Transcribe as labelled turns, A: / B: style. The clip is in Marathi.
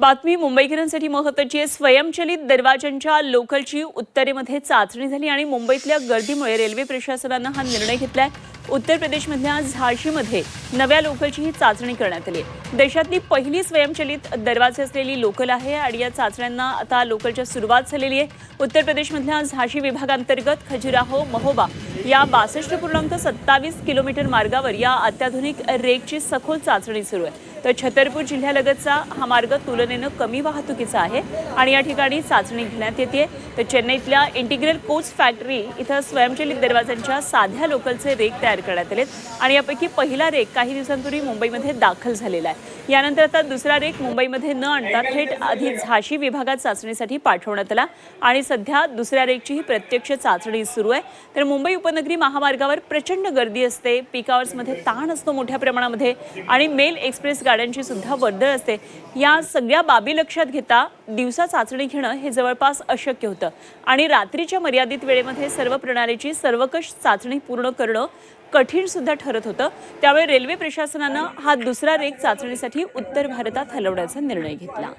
A: बातमी मुंबईकरांसाठी महत्त्वाची आहे। स्वयंचलित दरवाजांच्या लोकलची उत्तरेमध्ये चाचणी झाली आणि मुंबईतल्या गर्दीमुळे रेल्वे प्रशासनानं हा निर्णय घेतलाय। उत्तर प्रदेशमधल्या झाशीमध्ये नव्या लोकलची ही चाचणी करण्यात आली आहे। देशातली पहिली स्वयंचलित दरवाजे असलेली लोकल आहे आणि या चाचण्यांना आता लोकलची सुरुवात झालेली आहे। उत्तर प्रदेशमधल्या झाशी विभागांतर्गत खजुराहो महोबा या 62.27 किलोमीटर मार्गावर या अत्याधुनिक रेकची सखोल चाचणी सुरू आहे। तर छतरपूर जिल्ह्यालगतचा हा मार्ग तुलनेने कमी वाहतुकीचा आहे आणि या ठिकाणी चाचणी घेण्यात येते। तर चेन्नईतल्या इंटिग्रल कोच फॅक्टरी इथं स्वयंचलित दरवाजांच्या साध्या लोकलचे रेक तयार करण्यात आलेत आणि यापैकी पहिला रेक काही दिवसांपूर्वी मुंबईमध्ये दाखल झालेला आहे। यानंतर आता दुसरा रेक मुंबईमध्ये न आणता थेट आधी झाशी विभागात चाचणीसाठी पाठवण्यात आला आणि सध्या दुसऱ्या रेकची ही प्रत्यक्ष चाचणी सुरू आहे। तर मुंबई उपनगरी महामार्गावर प्रचंड गर्दी असते, पीक आवर्समध्ये ताण असतो मोठ्या प्रमाणामध्ये आणि मेल एक्सप्रेस गाड्यांची सुद्धा वर्दळ असते। या सगळ्या बाबी लक्षात घेता दिवसा चाचणी घेणं हे जवळपास अशक्य होतं आणि रात्रीच्या मर्यादित वेळेमध्ये सर्व प्रणालीची सर्वकष चाचणी पूर्ण करणं कठीण सुद्धा ठरत होतं। त्यामुळे रेल्वे प्रशासनानं हा दुसरा रेक चाचणीसाठी उत्तर भारतात हलवण्याचा निर्णय घेतला।